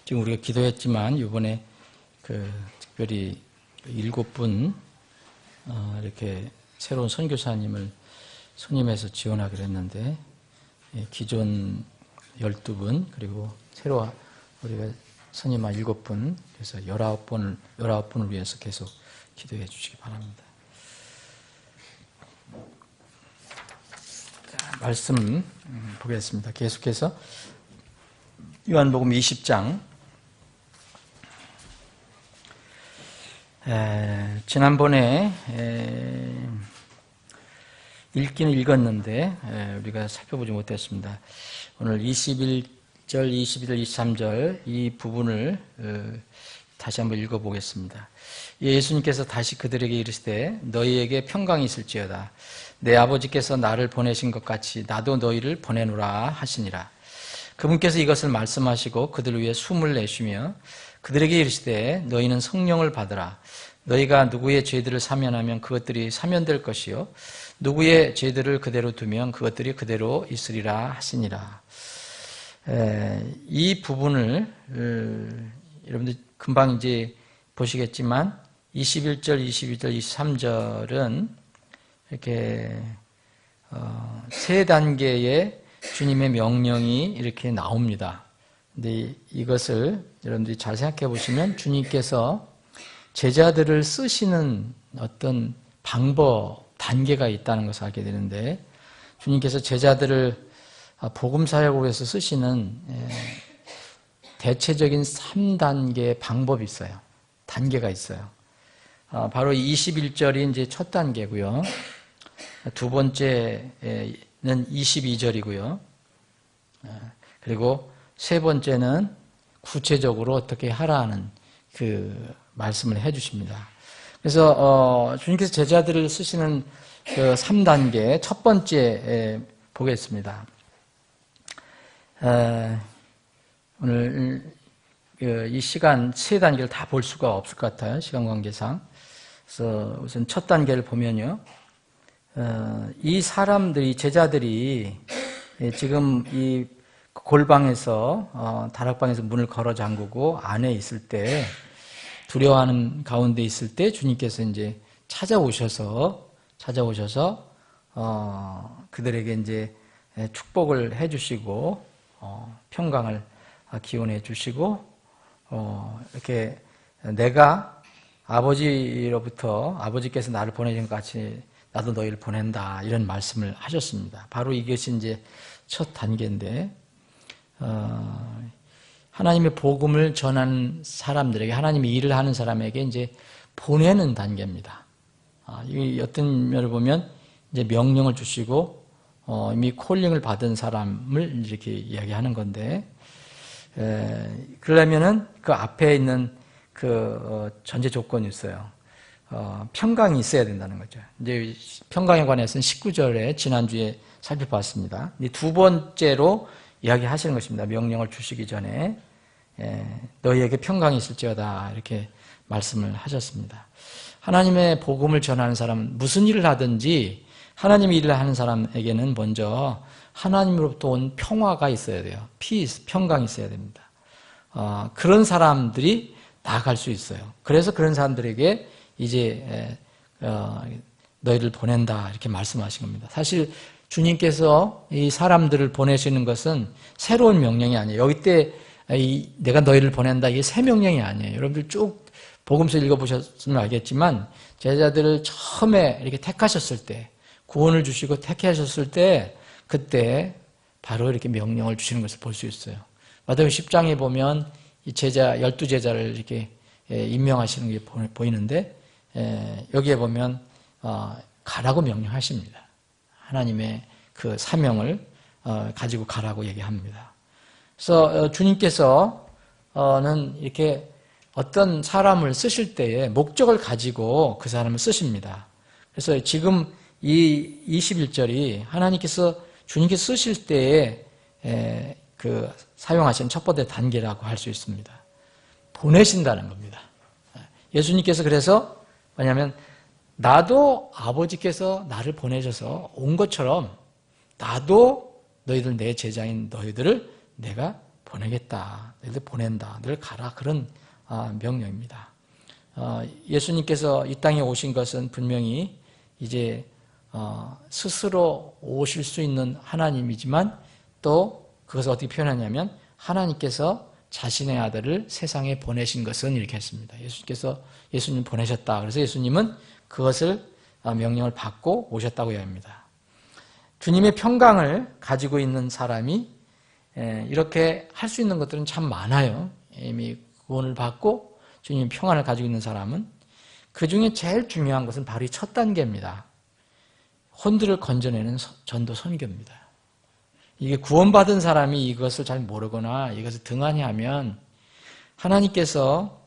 지금 우리가 기도했지만 이번에 특별히 7분 이렇게 새로운 선교사님을 선임해서 지원하기로 했는데, 기존 12분 그리고 새로 우리가 선임한 7분, 그래서 19분을 위해서 계속 기도해 주시기 바랍니다. 자, 말씀 보겠습니다. 계속해서 요한복음 20장, 지난번에 읽기는 읽었는데 우리가 살펴보지 못했습니다. 오늘 21절, 22절, 23절 이 부분을 다시 한번 읽어보겠습니다. 예수님께서 다시 그들에게 이르시되 너희에게 평강이 있을지어다. 내 아버지께서 나를 보내신 것 같이 나도 너희를 보내노라 하시니라. 그분께서 이것을 말씀하시고 그들 위해 숨을 내쉬며 그들에게 이르시되 너희는 성령을 받으라. 너희가 누구의 죄들을 사면하면 그것들이 사면될 것이요 누구의 죄들을 그대로 두면 그것들이 그대로 있으리라 하시니라. 이 부분을 여러분들 금방 이제 보시겠지만 21절, 22절, 23절은 이렇게 세 단계의 주님의 명령이 이렇게 나옵니다. 근데 이것을 여러분들이 잘 생각해 보시면 주님께서 제자들을 쓰시는 어떤 방법, 단계가 있다는 것을 알게 되는데, 주님께서 제자들을 복음 사역을 위해서 쓰시는 대체적인 3단계의 방법이 있어요. 단계가 있어요. 바로 21절이 이제 첫 단계고요. 두 번째는 22절이고요. 그리고 세 번째는 구체적으로 어떻게 하라는 그 말씀을 해 주십니다. 그래서 주님께서 제자들을 쓰시는 그 3단계 첫 번째 보겠습니다. 오늘 이 시간 세 단계를 다 볼 수가 없을 것 같아요. 시간 관계상. 그래서 우선 첫 단계를 보면요. 이 사람들이, 제자들이 지금 이 골방에서, 다락방에서 문을 걸어 잠그고 안에 있을 때, 두려워하는 가운데 있을 때 주님께서 이제 찾아오셔서, 그들에게 이제 축복을 해 주시고, 평강을 기원해 주시고, 이렇게 내가 아버지로부터 아버지께서 나를 보내신 것 같이 나도 너희를 보낸다, 이런 말씀을 하셨습니다. 바로 이것이 이제 첫 단계인데, 하나님의 복음을 전하는 사람들에게, 하나님의 일을 하는 사람에게 이제 보내는 단계입니다. 이 어떤 면을 보면 이제 명령을 주시고, 이미 콜링을 받은 사람을 이렇게 이야기하는 건데, 그러려면은 그 앞에 있는 그 전제 조건이 있어요. 평강이 있어야 된다는 거죠. 이제 평강에 관해서는 19절에 지난주에 살펴봤습니다. 두 번째로 이야기하시는 것입니다. 명령을 주시기 전에 너희에게 평강이 있을지어다, 이렇게 말씀을 하셨습니다. 하나님의 복음을 전하는 사람은 무슨 일을 하든지 하나님의 일을 하는 사람에게는 먼저 하나님으로부터 온 평화가 있어야 돼요. 피스, 평강이 있어야 됩니다. 그런 사람들이 나아갈 수 있어요. 그래서 그런 사람들에게 이제 너희를 보낸다, 이렇게 말씀하신 겁니다. 사실 주님께서 이 사람들을 보내시는 것은 새로운 명령이 아니에요. 여기 때 내가 너희를 보낸다, 이게 새 명령이 아니에요. 여러분들 쭉 복음서 읽어보셨으면 알겠지만, 제자들을 처음에 이렇게 택하셨을 때, 구원을 주시고 택하셨을 때, 그때 바로 이렇게 명령을 주시는 것을 볼 수 있어요. 마태복음 10장에 보면 이 제자, 12제자를 이렇게 임명하시는 게 보이는데, 여기에 보면 가라고 명령하십니다. 하나님의 그 사명을 가지고 가라고 얘기합니다. 그래서 주님께서는 이렇게 어떤 사람을 쓰실 때에 목적을 가지고 그 사람을 쓰십니다. 그래서 지금 이 21절이 하나님께서, 주님께서 쓰실 때에 그 사용하신 첫 번째 단계라고 할 수 있습니다. 보내신다는 겁니다. 예수님께서 그래서 뭐냐면, 나도 아버지께서 나를 보내셔서 온 것처럼 나도 너희들, 내 제자인 너희들을 내가 보내겠다. 너희들 보낸다. 너희들 가라. 그런 명령입니다. 예수님께서 이 땅에 오신 것은 분명히 이제 스스로 오실 수 있는 하나님이지만 또 그것을 어떻게 표현하냐면 하나님께서 자신의 아들을 세상에 보내신 것은 이렇게 했습니다. 예수님 보내셨다. 그래서 예수님은 그것을 명령을 받고 오셨다고 이야기합니다. 주님의 평강을 가지고 있는 사람이 이렇게 할 수 있는 것들은 참 많아요. 이미 구원을 받고 주님의 평안을 가지고 있는 사람은 그 중에 제일 중요한 것은 바로 이 첫 단계입니다. 혼들을 건져내는 전도 선교입니다. 이게 구원받은 사람이 이것을 잘 모르거나 이것을 등한히 하면 하나님께서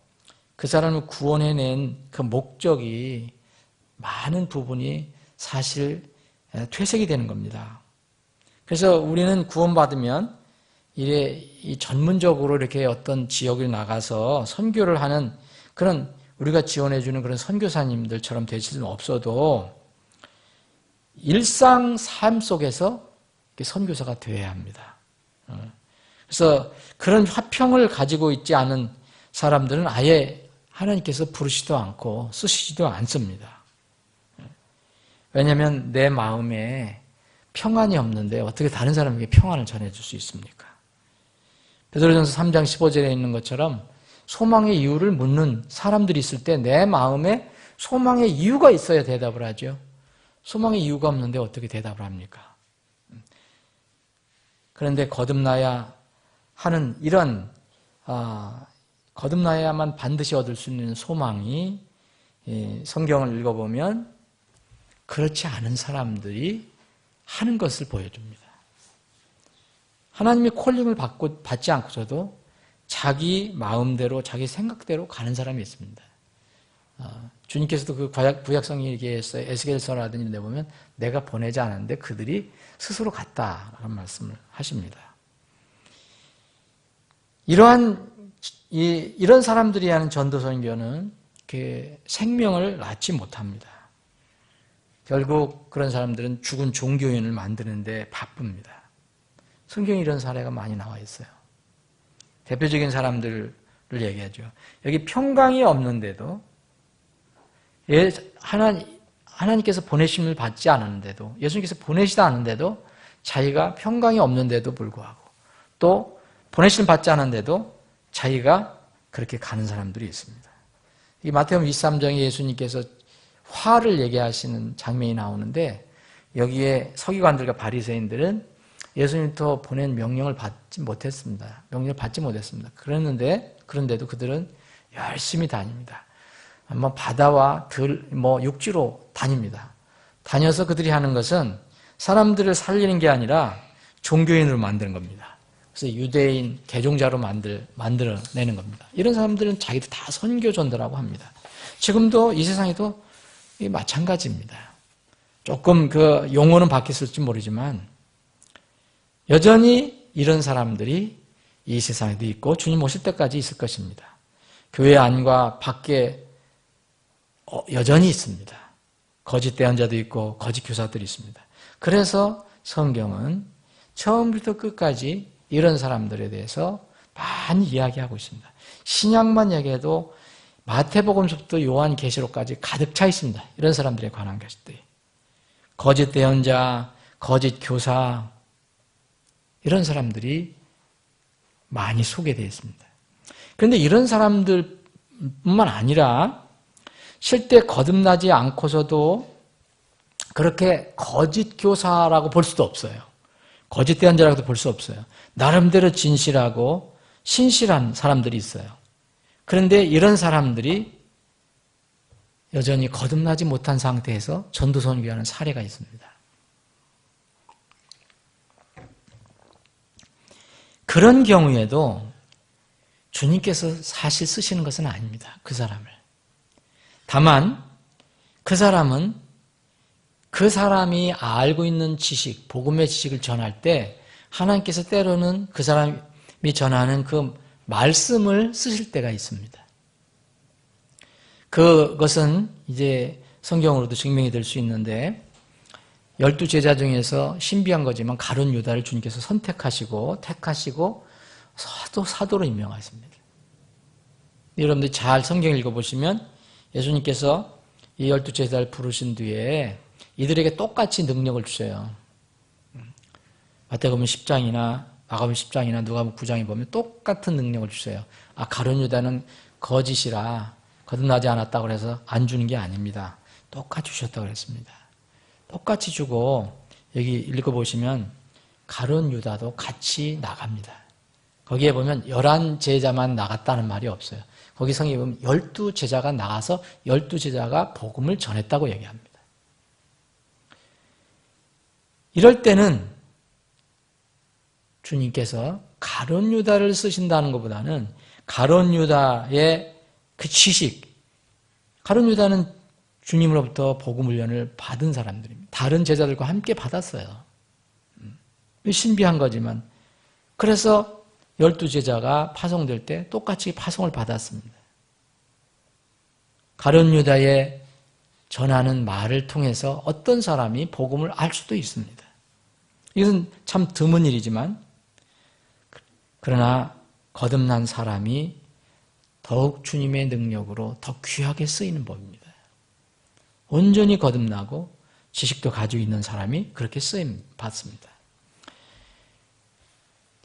그 사람을 구원해낸 그 목적이 많은 부분이 사실 퇴색이 되는 겁니다. 그래서 우리는 구원받으면 이 전문적으로 이렇게 어떤 지역을 나가서 선교를 하는 그런 우리가 지원해주는 그런 선교사님들처럼 될 수는 없어도 일상 삶 속에서 선교사가 되어야 합니다. 그래서 그런 화평을 가지고 있지 않은 사람들은 아예 하나님께서 부르시지도 않고 쓰시지도 않습니다. 왜냐하면 내 마음에 평안이 없는데 어떻게 다른 사람에게 평안을 전해줄 수 있습니까? 베드로전서 3장 15절에 있는 것처럼 소망의 이유를 묻는 사람들이 있을 때 내 마음에 소망의 이유가 있어야 대답을 하죠. 소망의 이유가 없는데 어떻게 대답을 합니까? 그런데 거듭나야 하는 이런 거듭나야만 반드시 얻을 수 있는 소망이 성경을 읽어보면 그렇지 않은 사람들이 하는 것을 보여줍니다. 하나님의 콜링을 받지 않고서도 자기 마음대로 자기 생각대로 가는 사람이 있습니다. 주님께서도 그 구약성경에서 에스겔서를 하던 데 보면 내가 보내지 않았는데 그들이 스스로 갔다라는 말씀을 하십니다. 이런 사람들이 하는 전도 선교는 생명을 낳지 못합니다. 결국 그런 사람들은 죽은 종교인을 만드는데 바쁩니다. 성경에 이런 사례가 많이 나와 있어요. 대표적인 사람들을 얘기하죠. 여기 평강이 없는데도 하나님께서 보내심을 받지 않았는데도 예수님께서 보내시지 않은데도 자기가 평강이 없는데도 불구하고 또 보내심을 받지 않았는데도 자기가 그렇게 가는 사람들이 있습니다. 이 마태복음 23장에 예수님께서 화를 얘기하시는 장면이 나오는데 여기에 서기관들과 바리새인들은 예수님부터 보낸 명령을 받지 못했습니다. 명령을 받지 못했습니다. 그런데도 그들은 열심히 다닙니다. 바다와 육지로 다닙니다. 다녀서 그들이 하는 것은 사람들을 살리는 게 아니라 종교인으로 만드는 겁니다. 그래서 유대인 개종자로 만들어내는 겁니다. 이런 사람들은 자기도 다 선교 전도라고 합니다. 지금도 이 세상에도 마찬가지입니다. 조금 그 용어는 바뀌었을지 모르지만 여전히 이런 사람들이 이 세상에도 있고 주님 오실 때까지 있을 것입니다. 교회 안과 밖에 여전히 있습니다. 거짓 대언자도 있고 거짓 교사들이 있습니다. 그래서 성경은 처음부터 끝까지 이런 사람들에 대해서 많이 이야기하고 있습니다. 신약만 얘기해도 마태복음서부터 요한계시록까지 가득 차 있습니다. 이런 사람들에 관한 것들이. 거짓 대언자, 거짓 교사 이런 사람들이 많이 소개되어 있습니다. 그런데 이런 사람들뿐만 아니라 실제 거듭나지 않고서도 그렇게 거짓 교사라고 볼 수도 없어요. 거짓 대언자라고도 볼 수 없어요. 나름대로 진실하고 신실한 사람들이 있어요. 그런데 이런 사람들이 여전히 거듭나지 못한 상태에서 전도 선교하는 사례가 있습니다. 그런 경우에도 주님께서 사실 쓰시는 것은 아닙니다. 그 사람을. 다만 그 사람은 그 사람이 알고 있는 지식, 복음의 지식을 전할 때 하나님께서 때로는 그 사람이 전하는 그 말씀을 쓰실 때가 있습니다. 그것은 이제 성경으로도 증명이 될 수 있는데 12제자 중에서 신비한 거지만 가룟 유다를 주님께서 택하시고 사도로 임명하십니다. 여러분들이 잘 성경 읽어보시면 예수님께서 이 12제자를 부르신 뒤에 이들에게 똑같이 능력을 주셔요. 마태복음 10장이나 마가복음 10장이나 누가복음 9장에 보면 똑같은 능력을 주셔요. 가룟 유다는 거짓이라 거듭나지 않았다고 해서 안 주는 게 아닙니다. 똑같이 주셨다고 그랬습니다. 똑같이 주고 여기 읽어보시면 가룟 유다도 같이 나갑니다. 거기에 보면 11제자만 나갔다는 말이 없어요. 거기 성경에 보면 12제자가 나가서 12제자가 복음을 전했다고 얘기합니다. 이럴 때는 주님께서 가룟 유다를 쓰신다는 것보다는 가룟 유다의 그 지식, 가룟 유다는 주님으로부터 복음 훈련을 받은 사람들입니다. 다른 제자들과 함께 받았어요. 신비한 거지만 그래서 12제자가 파송될 때 똑같이 파송을 받았습니다. 가룟 유다의 전하는 말을 통해서 어떤 사람이 복음을 알 수도 있습니다. 이것은 참 드문 일이지만 그러나 거듭난 사람이 더욱 주님의 능력으로 더 귀하게 쓰이는 법입니다. 온전히 거듭나고 지식도 가지고 있는 사람이 그렇게 쓰임 받습니다.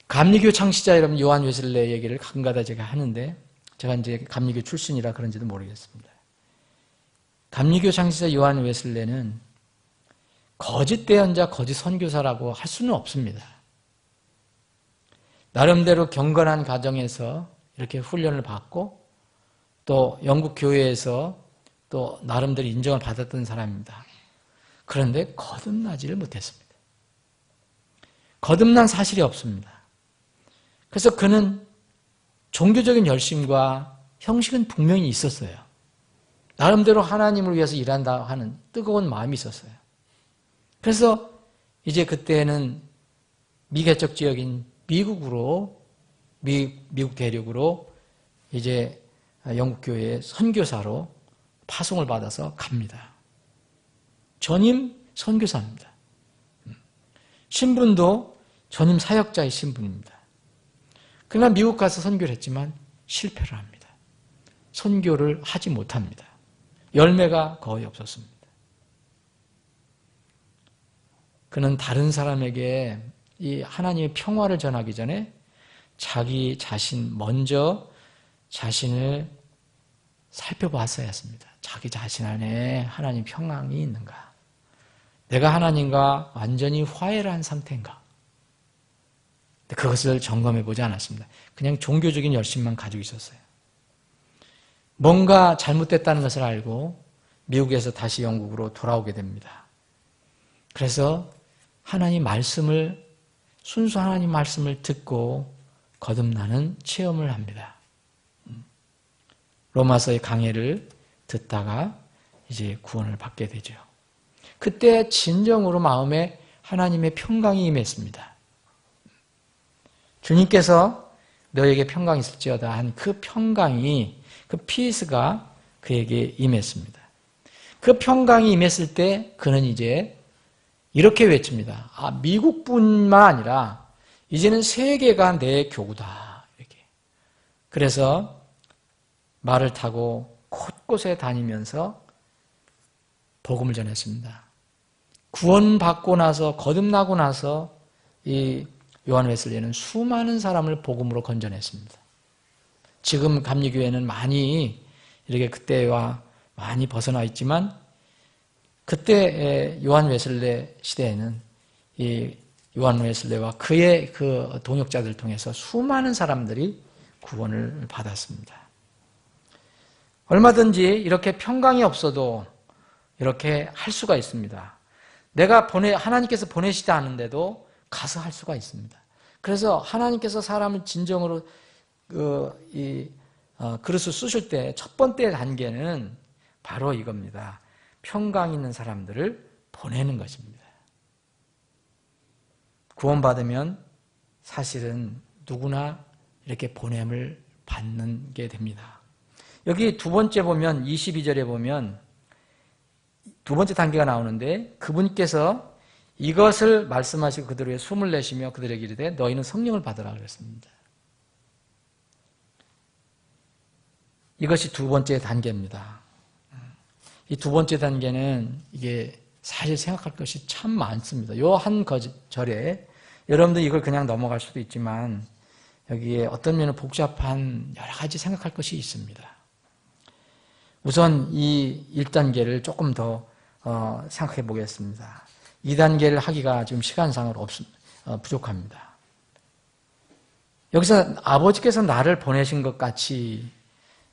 감리교 창시자 여러분 요한 웨슬레 얘기를 가끔가다 제가 하는데 제가 이제 감리교 출신이라 그런지도 모르겠습니다. 감리교 창시자 요한 웨슬레는 거짓 대언자, 거짓 선교사라고 할 수는 없습니다. 나름대로 경건한 가정에서 이렇게 훈련을 받고 또 영국 교회에서 또 나름대로 인정을 받았던 사람입니다. 그런데 거듭나지를 못했습니다. 거듭난 사실이 없습니다. 그래서 그는 종교적인 열심과 형식은 분명히 있었어요. 나름대로 하나님을 위해서 일한다 하는 뜨거운 마음이 있었어요. 그래서 이제 그때는 미개척 지역인 미국 대륙으로 이제 영국 교회의 선교사로 파송을 받아서 갑니다. 전임 선교사입니다. 신분도 전임 사역자의 신분입니다. 그러나 미국 가서 선교를 했지만 실패를 합니다. 선교를 하지 못합니다. 열매가 거의 없었습니다. 그는 다른 사람에게 이 하나님의 평화를 전하기 전에 자기 자신 먼저 자신을 살펴봤어야 했습니다. 자기 자신 안에 하나님 평강이 있는가? 내가 하나님과 완전히 화해를 한 상태인가? 그것을 점검해 보지 않았습니다. 그냥 종교적인 열심만 가지고 있었어요. 뭔가 잘못됐다는 것을 알고 미국에서 다시 영국으로 돌아오게 됩니다. 그래서 하나님 말씀을 순수 하나님 말씀을 듣고 거듭나는 체험을 합니다. 로마서의 강해를 듣다가 이제 구원을 받게 되죠. 그때 진정으로 마음에 하나님의 평강이 임했습니다. 주님께서 너에게 평강이 있을지어다 한 그 평강이, 그 피스가 그에게 임했습니다. 그 평강이 임했을 때 그는 이제 이렇게 외칩니다. 미국뿐만 아니라 이제는 세계가 내 교구다. 이렇게. 그래서 말을 타고 곳곳에 다니면서 복음을 전했습니다. 구원받고 나서, 거듭나고 나서 이 요한 웨슬리는 수많은 사람을 복음으로 건져냈습니다. 지금 감리교회는 많이 이렇게 그때와 많이 벗어나 있지만 그때 요한 웨슬레 시대에는 이 요한 웨슬레와 그의 그 동역자들을 통해서 수많은 사람들이 구원을 받았습니다. 얼마든지 이렇게 평강이 없어도 이렇게 할 수가 있습니다. 하나님께서 보내시지 않은데도 가서 할 수가 있습니다. 그래서 하나님께서 사람을 진정으로 그릇을 쓰실 때 첫 번째 단계는 바로 이겁니다. 평강 있는 사람들을 보내는 것입니다. 구원받으면 사실은 누구나 이렇게 보냄을 받는 게 됩니다. 여기 두 번째 보면 22절에 보면 두 번째 단계가 나오는데 그분께서 이것을 말씀하시고 그들에게 숨을 내쉬며 그들에게 이르되 너희는 성령을 받으라 그랬습니다. 이것이 두 번째 단계입니다. 이 두 번째 단계는 이게 사실 생각할 것이 참 많습니다. 요 한 절에 여러분들 이걸 그냥 넘어갈 수도 있지만 여기에 어떤 면은 복잡한 여러 가지 생각할 것이 있습니다. 우선 이 1단계를 조금 더 생각해 보겠습니다. 2단계를 하기가 지금 시간상으로 부족합니다. 여기서 아버지께서 나를 보내신 것 같이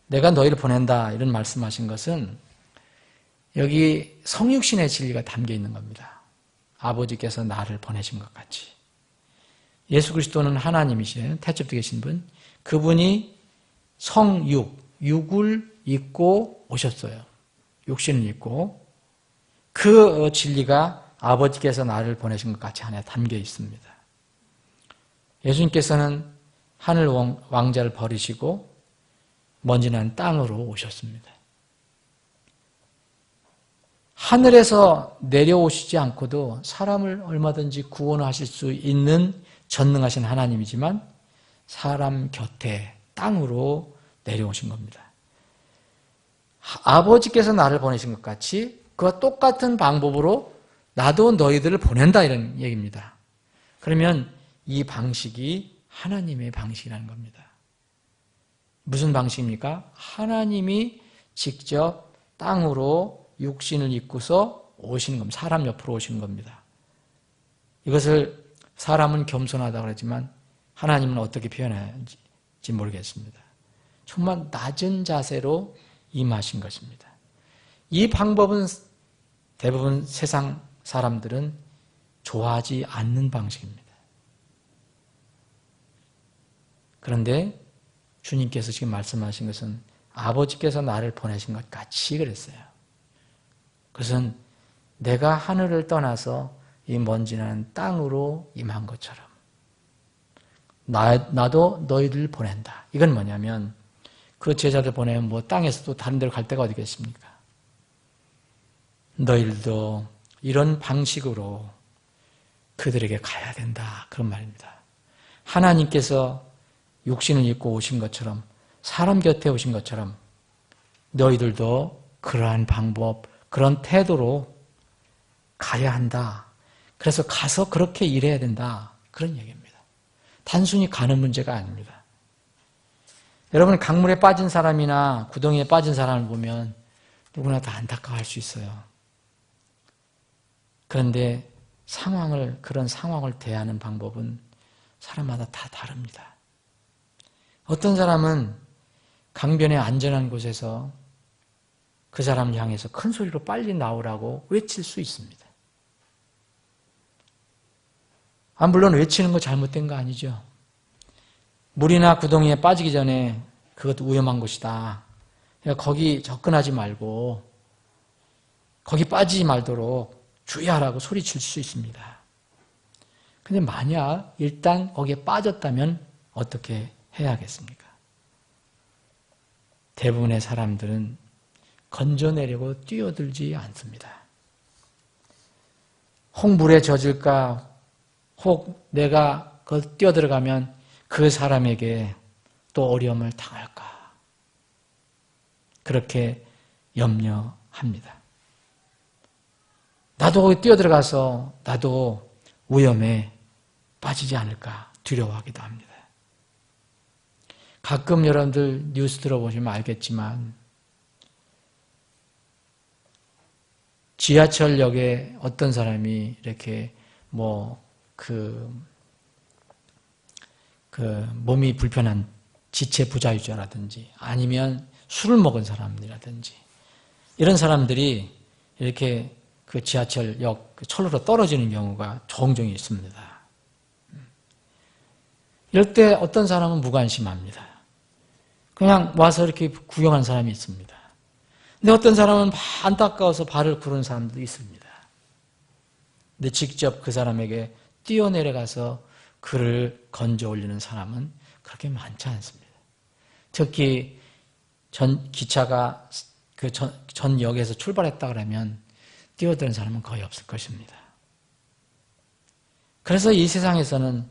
내가 너희를 보낸다 이런 말씀하신 것은 여기 성육신의 진리가 담겨 있는 겁니다. 아버지께서 나를 보내신 것 같이. 예수 그리스도는 하나님이시에요. 태초부터 계신 분. 그분이 육을 입고 오셨어요. 육신을 입고. 그 진리가 아버지께서 나를 보내신 것 같이 안에 담겨 있습니다. 예수님께서는 하늘 왕자를 버리시고 먼지난 땅으로 오셨습니다. 하늘에서 내려오시지 않고도 사람을 얼마든지 구원하실 수 있는 전능하신 하나님이지만 사람 곁에 땅으로 내려오신 겁니다. 아버지께서 나를 보내신 것 같이 그와 똑같은 방법으로 나도 너희들을 보낸다 이런 얘기입니다. 그러면 이 방식이 하나님의 방식이라는 겁니다. 무슨 방식입니까? 하나님이 직접 땅으로 육신을 입고서 오시는 겁니다. 사람 옆으로 오시는 겁니다. 이것을 사람은 겸손하다고 그러지만 하나님은 어떻게 표현할지 모르겠습니다. 정말 낮은 자세로 임하신 것입니다. 이 방법은 대부분 세상 사람들은 좋아하지 않는 방식입니다. 그런데 주님께서 지금 말씀하신 것은 아버지께서 나를 보내신 것 같이 그랬어요. 그것은 내가 하늘을 떠나서 이 먼지나는 땅으로 임한 것처럼 나도 너희들 보낸다. 이건 뭐냐면 그 제자들 보내면 뭐 땅에서도 다른 데로 갈 데가 어디겠습니까? 너희들도 이런 방식으로 그들에게 가야 된다. 그런 말입니다. 하나님께서 육신을 입고 오신 것처럼 사람 곁에 오신 것처럼 너희들도 그러한 방법, 그런 태도로 가야 한다. 그래서 가서 그렇게 일해야 된다. 그런 얘기입니다. 단순히 가는 문제가 아닙니다. 여러분 강물에 빠진 사람이나 구덩이에 빠진 사람을 보면 누구나 다 안타까워할 수 있어요. 그런데 그런 상황을 대하는 방법은 사람마다 다 다릅니다. 어떤 사람은 강변의 안전한 곳에서 그 사람을 향해서 큰 소리로 빨리 나오라고 외칠 수 있습니다. 물론 외치는 거 잘못된 거 아니죠. 물이나 구덩이에 빠지기 전에 그것도 위험한 곳이다. 그러니까 거기 접근하지 말고 거기 빠지지 말도록 주의하라고 소리칠 수 있습니다. 근데 만약 일단 거기에 빠졌다면 어떻게 해야겠습니까? 대부분의 사람들은 건져내려고 뛰어들지 않습니다. 혹 물에 젖을까, 혹 내가 뛰어들어가면 그 사람에게 또 어려움을 당할까. 그렇게 염려합니다. 나도 거기 뛰어들어가서 나도 위험에 빠지지 않을까 두려워하기도 합니다. 가끔 여러분들 뉴스 들어보시면 알겠지만 지하철역에 어떤 사람이 이렇게 몸이 불편한 지체 부자유자라든지 아니면 술을 먹은 사람이라든지 이런 사람들이 이렇게 그 지하철역 철로로 떨어지는 경우가 종종 있습니다. 이럴 때 어떤 사람은 무관심합니다. 그냥 와서 이렇게 구경한 사람이 있습니다. 근데 어떤 사람은 안타까워서 발을 구르는 사람도 있습니다. 근데 직접 그 사람에게 뛰어내려가서 그를 건져 올리는 사람은 그렇게 많지 않습니다. 특히 기차가 전 역에서 출발했다 그러면 뛰어드는 사람은 거의 없을 것입니다. 그래서 이 세상에서는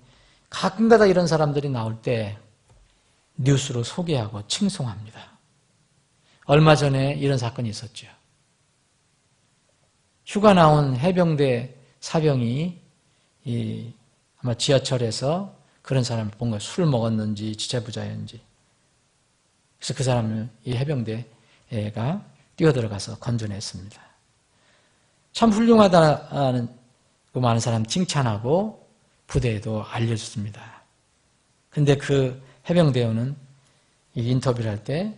가끔가다 이런 사람들이 나올 때 뉴스로 소개하고 칭송합니다. 얼마 전에 이런 사건이 있었죠. 휴가 나온 해병대 사병이 아마 지하철에서 그런 사람을 본 거예요. 술 먹었는지 지체부자였는지. 그래서 그 사람을 이 해병대가 뛰어들어가서 건져냈습니다. 참 훌륭하다는 그 많은 사람 칭찬하고 부대에도 알려줬습니다. 근데 그 해병대원은 이 인터뷰를 할 때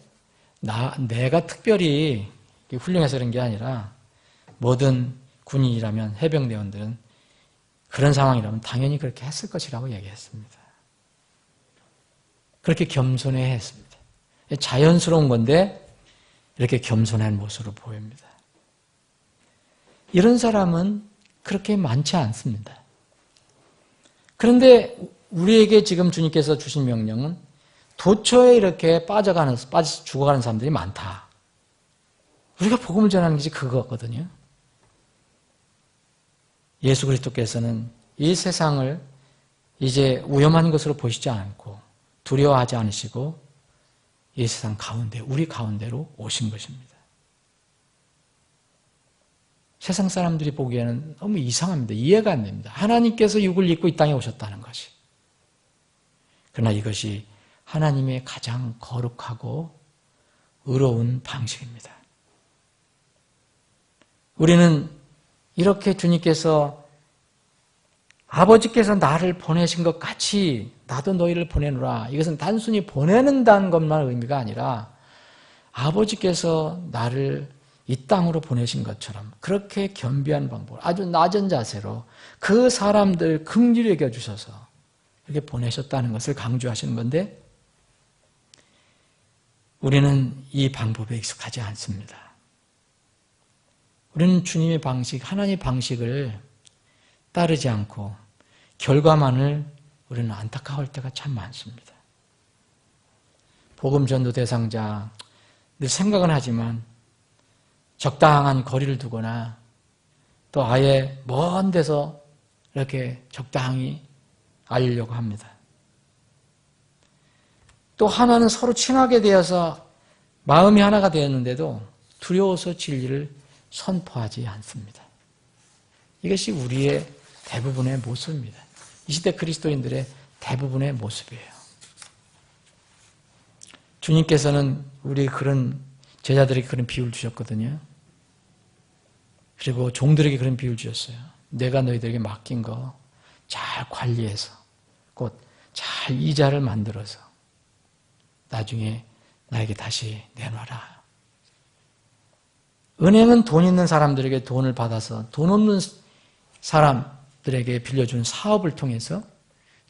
내가 특별히 훌륭해서 그런 게 아니라 모든 군인이라면 해병대원들은 그런 상황이라면 당연히 그렇게 했을 것이라고 얘기했습니다. 그렇게 겸손해 했습니다. 자연스러운 건데 이렇게 겸손한 모습으로 보입니다. 이런 사람은 그렇게 많지 않습니다. 그런데 우리에게 지금 주님께서 주신 명령은 도처에 이렇게 빠져 죽어가는 사람들이 많다. 우리가 복음을 전하는 것이 그거거든요. 예수 그리스도께서는 이 세상을 이제 위험한 것으로 보시지 않고 두려워하지 않으시고 이 세상 가운데, 우리 가운데로 오신 것입니다. 세상 사람들이 보기에는 너무 이상합니다. 이해가 안 됩니다. 하나님께서 육을 입고 이 땅에 오셨다는 것이. 그러나 이것이 하나님의 가장 거룩하고 의로운 방식입니다. 우리는 이렇게 주님께서 아버지께서 나를 보내신 것 같이 나도 너희를 보내노라. 이것은 단순히 보내는다는 것만 의미가 아니라 아버지께서 나를 이 땅으로 보내신 것처럼 그렇게 겸비한 방법으로 아주 낮은 자세로 그 사람들 긍휼히 여겨주셔서 이렇게 보내셨다는 것을 강조하시는 건데 우리는 이 방법에 익숙하지 않습니다. 우리는 주님의 방식, 하나님의 방식을 따르지 않고 결과만을 우리는 안타까울 때가 참 많습니다. 복음 전도 대상자 늘 생각은 하지만 적당한 거리를 두거나 또 아예 먼 데서 이렇게 적당히 알리려고 합니다. 또 하나는 서로 친하게 되어서 마음이 하나가 되었는데도 두려워서 진리를 선포하지 않습니다. 이것이 우리의 대부분의 모습입니다. 이 시대 그리스도인들의 대부분의 모습이에요. 주님께서는 우리 그런 제자들에게 그런 비유를 주셨거든요. 그리고 종들에게 그런 비유를 주셨어요. 내가 너희들에게 맡긴 거 잘 관리해서 곧 잘 이자를 만들어서 나중에 나에게 다시 내놔라. 은행은 돈 있는 사람들에게 돈을 받아서 돈 없는 사람들에게 빌려주는 사업을 통해서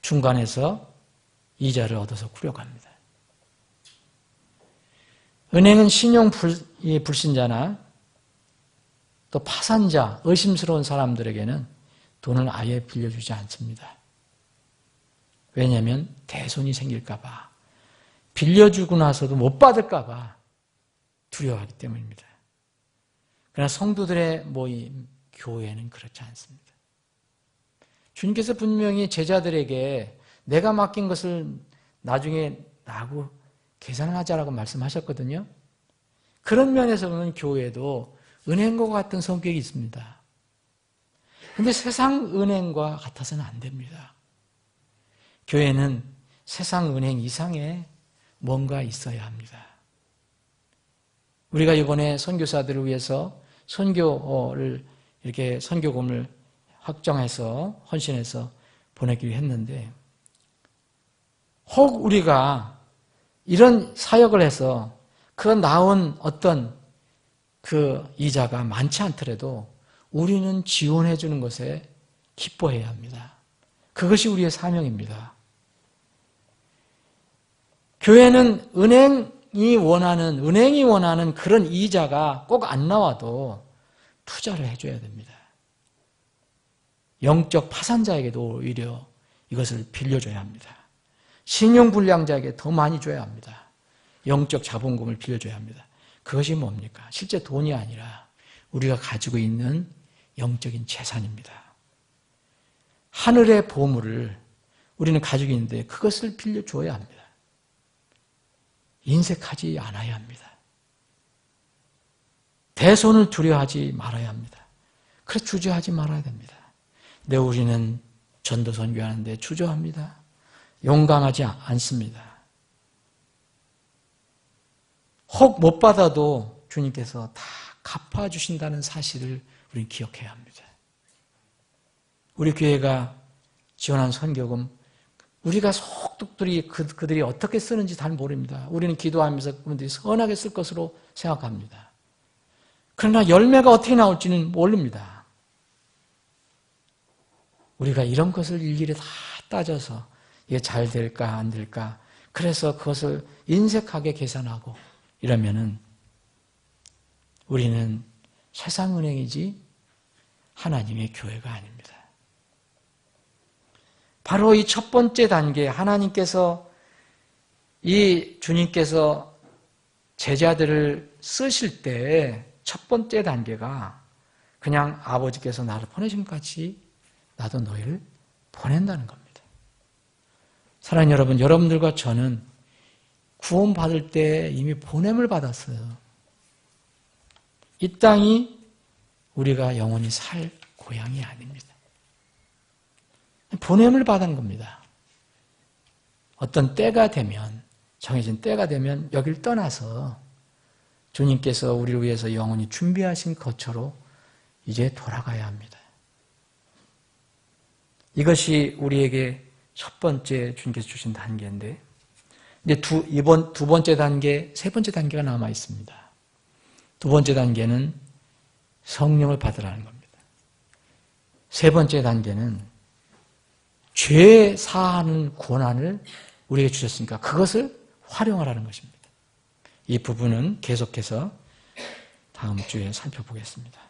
중간에서 이자를 얻어서 꾸려갑니다. 은행은 신용 불신자나 또 파산자, 의심스러운 사람들에게는 돈을 아예 빌려주지 않습니다. 왜냐하면 대손이 생길까 봐, 빌려주고 나서도 못 받을까 봐 두려워하기 때문입니다. 그러나 성도들의 모임, 교회는 그렇지 않습니다. 주님께서 분명히 제자들에게 내가 맡긴 것을 나중에 나하고 계산을 하자라고 말씀하셨거든요. 그런 면에서는 교회도 은행과 같은 성격이 있습니다. 그런데 세상 은행과 같아서는 안 됩니다. 교회는 세상 은행 이상의 뭔가 있어야 합니다. 우리가 이번에 선교사들을 위해서 선교를 이렇게 선교금을 확정해서 헌신해서 보내기로 했는데 혹 우리가 이런 사역을 해서 그 나온 어떤 그 이자가 많지 않더라도 우리는 지원해 주는 것에 기뻐해야 합니다. 그것이 우리의 사명입니다. 교회는 은행이 원하는 그런 이자가 꼭 안 나와도 투자를 해줘야 됩니다. 영적 파산자에게도 오히려 이것을 빌려줘야 합니다. 신용불량자에게 더 많이 줘야 합니다. 영적 자본금을 빌려줘야 합니다. 그것이 뭡니까? 실제 돈이 아니라 우리가 가지고 있는 영적인 재산입니다. 하늘의 보물을 우리는 가지고 있는데 그것을 빌려줘야 합니다. 인색하지 않아야 합니다. 대손을 두려워하지 말아야 합니다. 그래서 주저하지 말아야 됩니다. 근데 우리는 전도 선교하는데 주저합니다. 용감하지 않습니다. 혹 못 받아도 주님께서 다 갚아주신다는 사실을 우리는 기억해야 합니다. 우리 교회가 지원한 선교금, 우리가 속독들이 그들이 어떻게 쓰는지 잘 모릅니다. 우리는 기도하면서 그분들이 선하게 쓸 것으로 생각합니다. 그러나 열매가 어떻게 나올지는 모릅니다. 우리가 이런 것을 일일이 다 따져서 이게 잘 될까 안 될까, 그래서 그것을 인색하게 계산하고 이러면은 우리는 세상은행이지 하나님의 교회가 아닙니다. 바로 이 첫 번째 단계, 하나님께서 이 주님께서 제자들을 쓰실 때 첫 번째 단계가 그냥 아버지께서 나를 보내신 것 같이 나도 너희를 보낸다는 겁니다. 사랑하는 여러분, 여러분들과 저는 구원받을 때 이미 보냄을 받았어요. 이 땅이 우리가 영원히 살 고향이 아닙니다. 보냄을 받은 겁니다. 어떤 때가 되면, 정해진 때가 되면 여길 떠나서 주님께서 우리를 위해서 영원히 준비하신 것처럼 이제 돌아가야 합니다. 이것이 우리에게 첫 번째 주님께서 주신 단계인데, 이제 두 번째 단계, 세 번째 단계가 남아 있습니다. 두 번째 단계는 성령을 받으라는 겁니다. 세 번째 단계는 죄 사하는 권한을 우리에게 주셨으니까 그것을 활용하라는 것입니다. 이 부분은 계속해서 다음 주에 살펴보겠습니다.